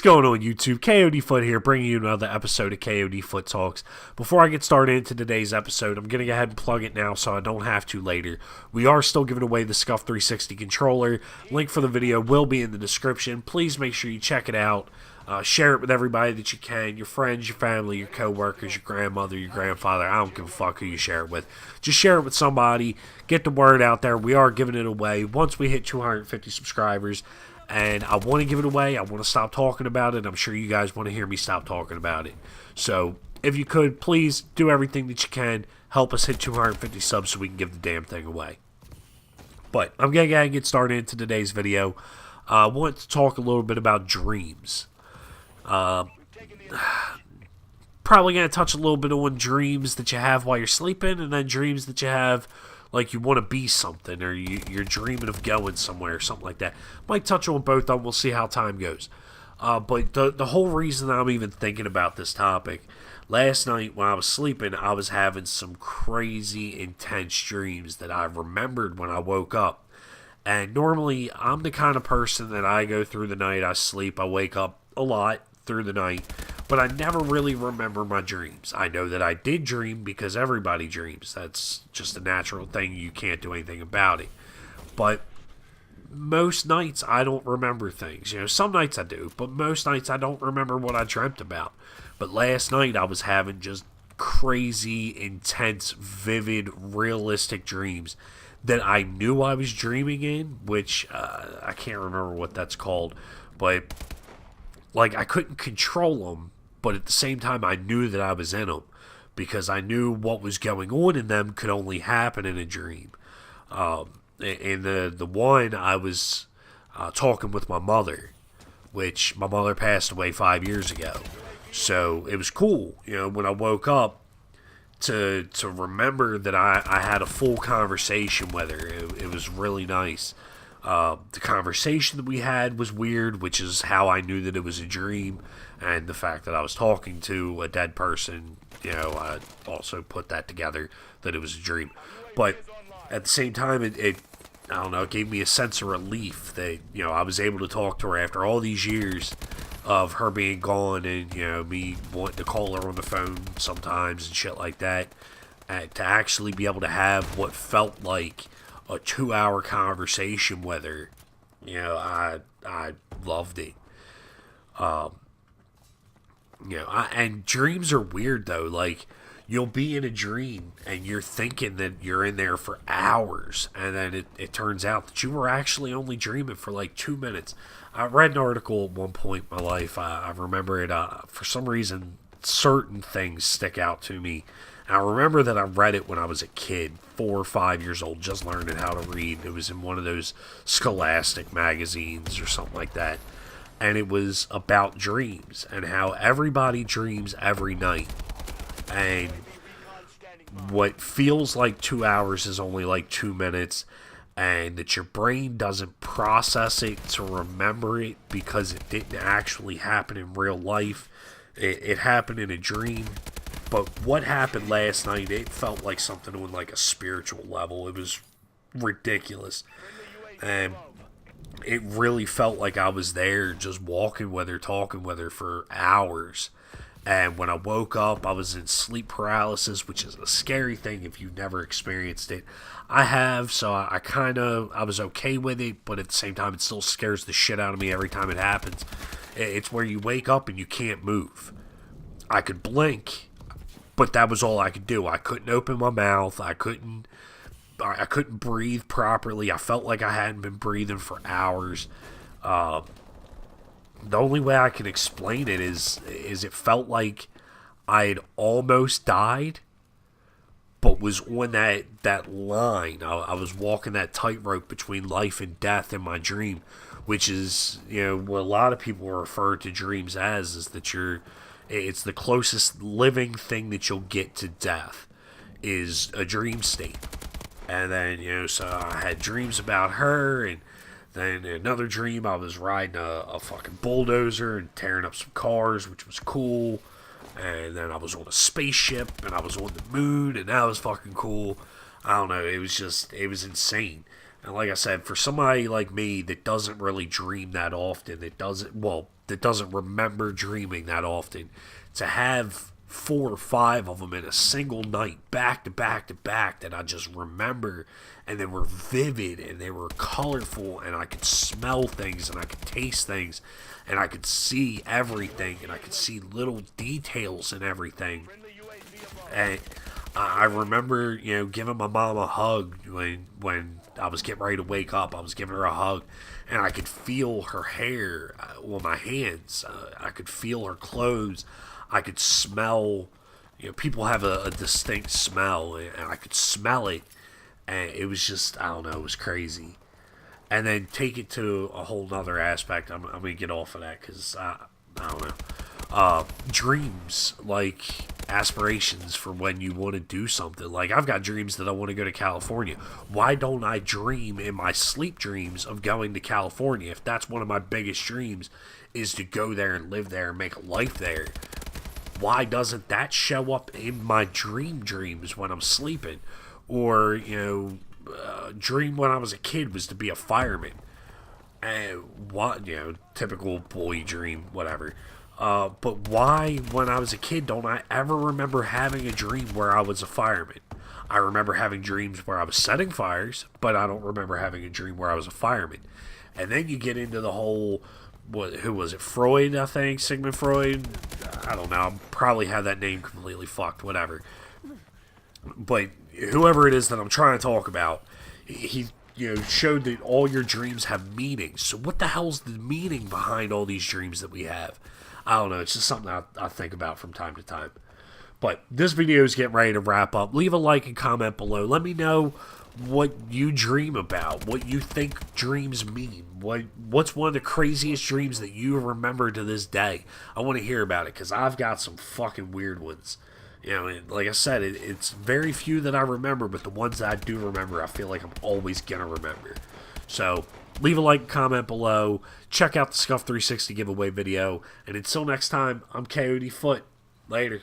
going on YouTube? KoD here, bringing you another episode of KoD Talks. Before I get started into today's episode, I'm going to go ahead and plug it now so I don't have to later. We are still giving away the Scuff 360 controller. Link for the video will be in the description. Please make sure you check it out. Share it with everybody that you can, your friends, your family, your co-workers, your grandmother, your grandfather. I don't give a fuck who you share it with. Just share it with somebody. Get the word out there. We are giving it away once we hit 250 subscribers. And I want to give it away. I want to stop talking about it. I'm sure you guys want to hear me stop talking about it. So if you could, please do everything that you can. Help us hit 250 subs so we can give the damn thing away. But I'm going to get started into today's video. I want to talk a little bit about dreams. Probably going to touch a little bit on dreams that you have while you're sleeping, and then dreams that you have like you want to be something, or you're dreaming of going somewhere, or something like that. Might touch on both of them. We'll see how time goes. But the whole reason I'm even thinking about this topic, last night when I was sleeping, I was having some crazy intense dreams that I remembered when I woke up. And normally, I'm the kind of person that I go through the night, I sleep, I wake up a lot through the night, but I never really remember my dreams. I know that I did dream because everybody dreams. That's just a natural thing. You can't do anything about it. But most nights I don't remember things. You know, some nights I do, but most nights I don't remember what I dreamt about. But last night I was having just crazy, intense, vivid, realistic dreams that I knew I was dreaming in, which I can't remember what that's called, but like, I couldn't control them, but at the same time, I knew that I was in them because I knew what was going on in them could only happen in a dream. In the one, I was talking with my mother, which my mother passed away 5 years ago. So it was cool, you know, when I woke up to remember that I had a full conversation with her. It was really nice. The conversation that we had was weird, which is how I knew that it was a dream, and the fact that I was talking to a dead person, you know, I also put that together, that it was a dream. But at the same time, it I don't know, it gave me a sense of relief that, you know, I was able to talk to her after all these years of her being gone, and, you know, me wanting to call her on the phone sometimes and shit like that, and to actually be able to have what felt like a 2-hour conversation with her. You know, I loved it. You know, and dreams are weird though. Like, you'll be in a dream and you're thinking that you're in there for hours, and then it turns out that you were actually only dreaming for like 2 minutes. I read an article at one point in my life. I remember it. For some reason, certain things stick out to me. I remember that I read it when I was a kid, 4 or 5 years old, just learning how to read. It was in one of those Scholastic magazines or something like that. And it was about dreams and how everybody dreams every night. And what feels like 2 hours is only like 2 minutes. And that your brain doesn't process it to remember it because it didn't actually happen in real life. It happened in a dream. But what happened last night, it felt like something on like a spiritual level. It was ridiculous. And it really felt like I was there just walking with her, talking with her for hours. And when I woke up, I was in sleep paralysis, which is a scary thing if you've never experienced it. I have, so I was okay with it, but at the same time, it still scares the shit out of me every time it happens. It's where you wake up and you can't move. I could blink, but that was all I could do. I couldn't open my mouth. I couldn't breathe properly. I felt like I hadn't been breathing for hours. The only way I can explain it is it felt like I had almost died, but was on that line. I was walking that tightrope between life and death in my dream, which is, you know, what a lot of people refer to dreams as, is that it's the closest living thing that you'll get to death is a dream state. And then, you know, so I had dreams about her, and then another dream I was riding a fucking bulldozer and tearing up some cars, which was cool. And then I was on a spaceship, and I was on the moon, and that was fucking cool. I don't know, it was insane. And like I said, for somebody like me that doesn't really dream that often, that doesn't remember dreaming that often, to have 4 or 5 of them in a single night, back to back to back, that I just remember, and they were vivid and they were colorful, and I could smell things and I could taste things and I could see everything and I could see little details and everything. And I remember, giving my mom a hug when I was getting ready to wake up. I was giving her a hug, and I could feel her hair on my hands. I could feel her clothes. I could smell. People have a distinct smell, and I could smell it. And it was just, I don't know, it was crazy. And then take it to a whole nother aspect. I'm going to get off of that because I don't know. Dreams, like aspirations for when you want to do something. Like, I've got dreams that I want to go to California. Why don't I dream in my sleep dreams of going to California? If that's one of my biggest dreams, is to go there and live there and make a life there, why doesn't that show up in my dreams when I'm sleeping? Or, dream when I was a kid was to be a fireman. And what, typical boy dream, whatever. But why, when I was a kid, don't I ever remember having a dream where I was a fireman? I remember having dreams where I was setting fires, but I don't remember having a dream where I was a fireman. And then you get into the whole, who was it, Freud, I think, Sigmund Freud? I don't know, I probably had that name completely fucked, whatever. But whoever it is that I'm trying to talk about, he showed that all your dreams have meaning. So what the hell's the meaning behind all these dreams that we have? I don't know. It's just something I think about from time to time. But this video is getting ready to wrap up. Leave a like and comment below. Let me know what you dream about, what you think dreams mean. What's one of the craziest dreams that you remember to this day? I want to hear about it because I've got some fucking weird ones. Like I said, it's very few that I remember, but the ones that I do remember, I feel like I'm always going to remember. So, leave a like, comment below, check out the Scuff 360 giveaway video, and until next time, I'm KoD F0ot. Later.